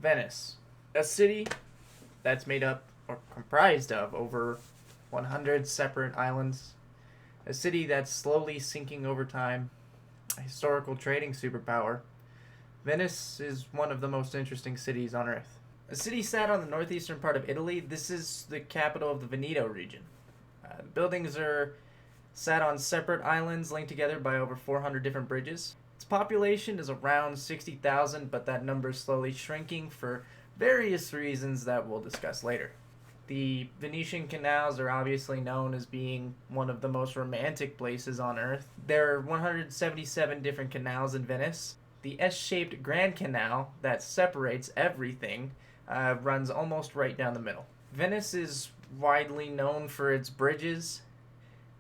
Venice, a city that's made up or comprised of over 100 separate islands, a city that's slowly sinking over time, a historical trading superpower. Venice is one of the most interesting cities on Earth. A city sat on the northeastern part of Italy. This is the capital of the Veneto region. The buildings are sat on separate islands linked together by over 400 different bridges. Its population is around 60,000, but that number is slowly shrinking for various reasons that we'll discuss later. The Venetian canals are obviously known as being one of the most romantic places on Earth. There are 177 different canals in Venice. The S-shaped Grand Canal that separates everything runs almost right down the middle. Venice is widely known for its bridges.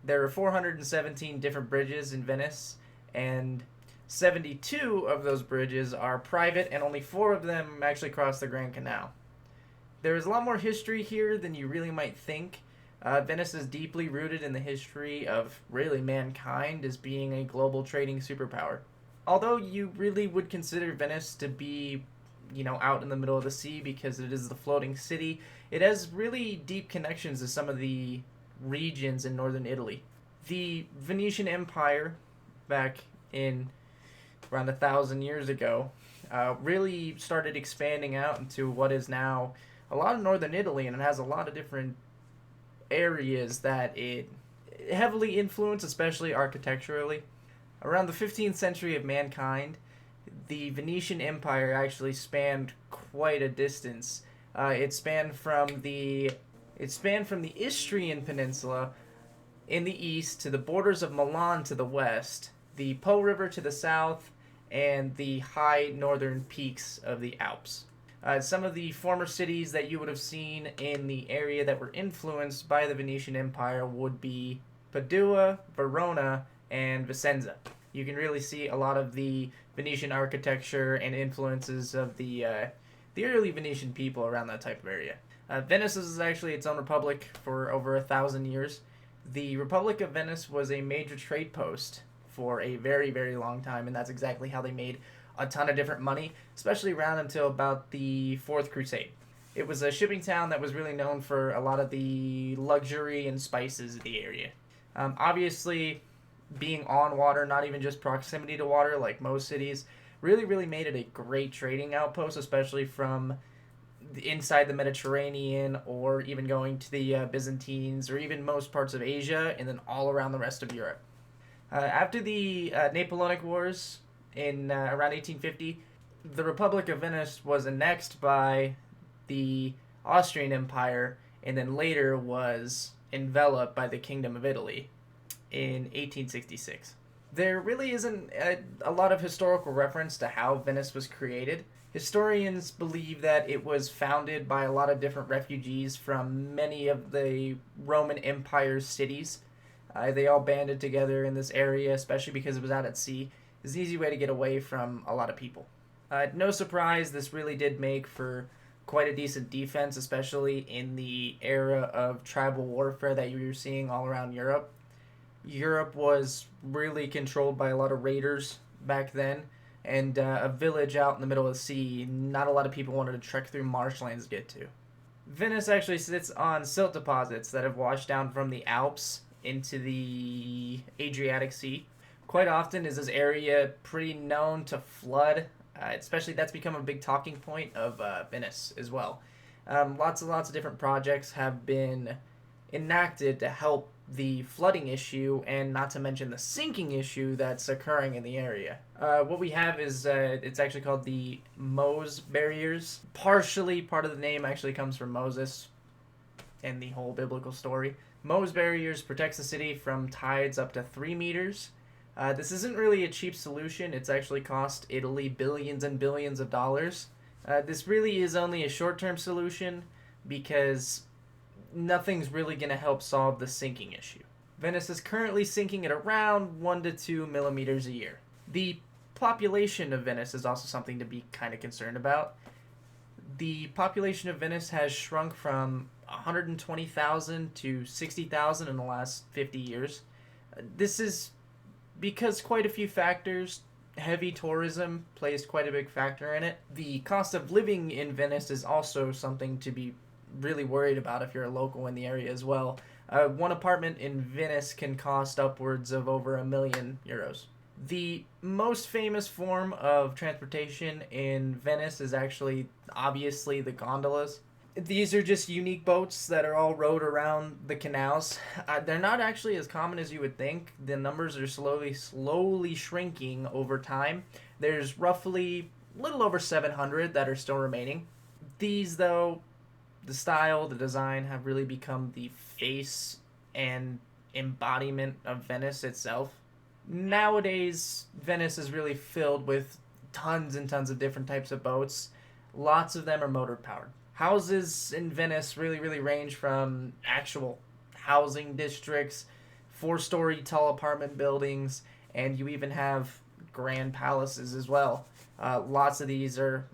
There are 417 different bridges in Venice, and 72 of those bridges are private, and only 4 of them actually cross the Grand Canal. There is a lot more history here than you really might think. Venice is deeply rooted in the history of really mankind as being a global trading superpower. Although you really would consider Venice to be, out in the middle of the sea because it is the floating city, it has really deep connections to some of the regions in northern Italy. The Venetian Empire, back in around 1,000 years ago, really started expanding out into what is now a lot of northern Italy, and it has a lot of different areas that it heavily influenced, especially architecturally. Around the 15th century of mankind, the Venetian Empire actually spanned quite a distance. It spanned from the Istrian Peninsula in the east to the borders of Milan to the west, the Po River to the south, and the high northern peaks of the Alps. Some of the former cities that you would have seen in the area that were influenced by the Venetian Empire would be Padua, Verona, and Vicenza. You can really see a lot of the Venetian architecture and influences of the early Venetian people around that type of area. Venice is actually its own republic for over 1,000 years. The Republic of Venice was a major trade post for a very, very long time, and that's exactly how they made a ton of different money, especially around until about the Fourth Crusade. It was a shipping town that was really known for a lot of the luxury and spices of the area. Obviously, being on water, not even just proximity to water like most cities, really made it a great trading outpost, especially from inside the Mediterranean, or even going to the Byzantines, or even most parts of Asia, and then all around the rest of Europe. After the Napoleonic Wars in around 1850, the Republic of Venice was annexed by the Austrian Empire, and then later was enveloped by the Kingdom of Italy in 1866. There really isn't a lot of historical reference to how Venice was created. Historians believe that it was founded by a lot of different refugees from many of the Roman Empire's cities. They all banded together in this area, especially because it was out at sea. It's an easy way to get away from a lot of people. No surprise, this really did make for quite a decent defense, especially in the era of tribal warfare that you were seeing all around Europe. Europe was really controlled by a lot of raiders back then, and a village out in the middle of the sea, not a lot of people wanted to trek through marshlands to get to. Venice actually sits on silt deposits that have washed down from the Alps into the Adriatic Sea. Quite often is this area pretty known to flood, especially that's become a big talking point of Venice as well. Lots and lots of different projects have been enacted to help the flooding issue, and not to mention the sinking issue that's occurring in the area. What we have is, it's actually called the Mose Barriers. Partially, part of the name actually comes from Moses and the whole biblical story. Mose Barriers protects the city from tides up to 3 meters. This isn't really a cheap solution. It's actually cost Italy billions and billions of dollars. This really is only a short-term solution because nothing's really going to help solve the sinking issue. Venice is currently sinking at around 1 to 2 millimeters a year. The population of Venice is also something to be kind of concerned about. The population of Venice has shrunk from 120,000 to 60,000 in the last 50 years. This is because quite a few factors. Heavy tourism plays quite a big factor in it. The cost of living in Venice is also something to be really worried about if you're a local in the area as well. One apartment in Venice can cost upwards of over €1 million. The most famous form of transportation in Venice is actually obviously the gondolas. These are just unique boats that are all rowed around the canals. They're not actually as common as you would think. The numbers are slowly shrinking over time. There's roughly a little over 700 that are still remaining. These, though, the style, the design have really become the face and embodiment of Venice itself. Nowadays, Venice is really filled with tons and tons of different types of boats. Lots of them are motor powered. Houses in Venice really range from actual housing districts, 4-story tall apartment buildings, and you even have grand palaces as well. Lots of these are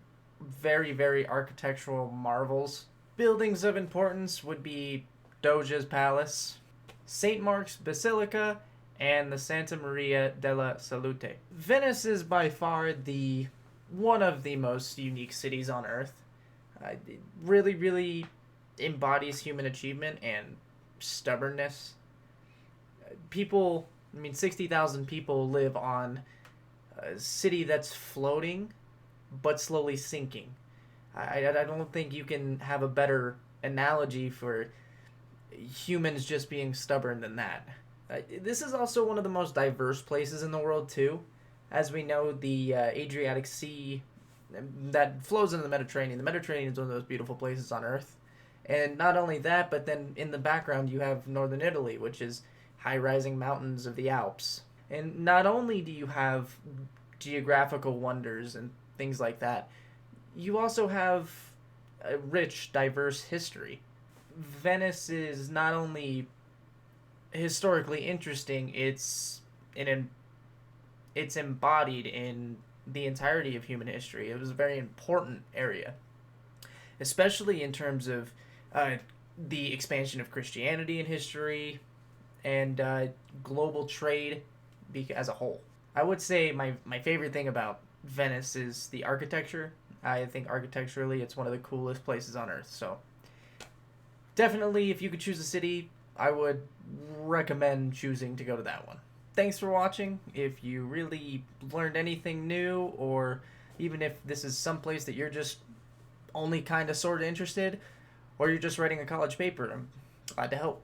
very architectural marvels. Buildings of importance would be Doge's Palace, St. Mark's Basilica, and the Santa Maria della Salute. Venice is by far the one of the most unique cities on Earth. It really embodies human achievement and stubbornness. 60,000 people live on a city that's floating but slowly sinking. I don't think you can have a better analogy for humans just being stubborn than that. This is also one of the most diverse places in the world, too. As we know, the Adriatic Sea that flows into the Mediterranean. The Mediterranean is one of those beautiful places on Earth. And not only that, but then in the background you have northern Italy, which is high-rising mountains of the Alps. And not only do you have geographical wonders and things like that, you also have a rich, diverse history. Venice is not only historically interesting, it's embodied in the entirety of human history. It was a very important area, especially in terms of the expansion of Christianity in history and global trade as a whole. I would say my favorite thing about Venice is the architecture. I think architecturally it's one of the coolest places on earth. So definitely, if you could choose a city, I would recommend choosing to go to that one. Thanks for watching. If you really learned anything new, or even if this is someplace that you're just only kind of sort of interested, or you're just writing a college paper, I'm glad to help.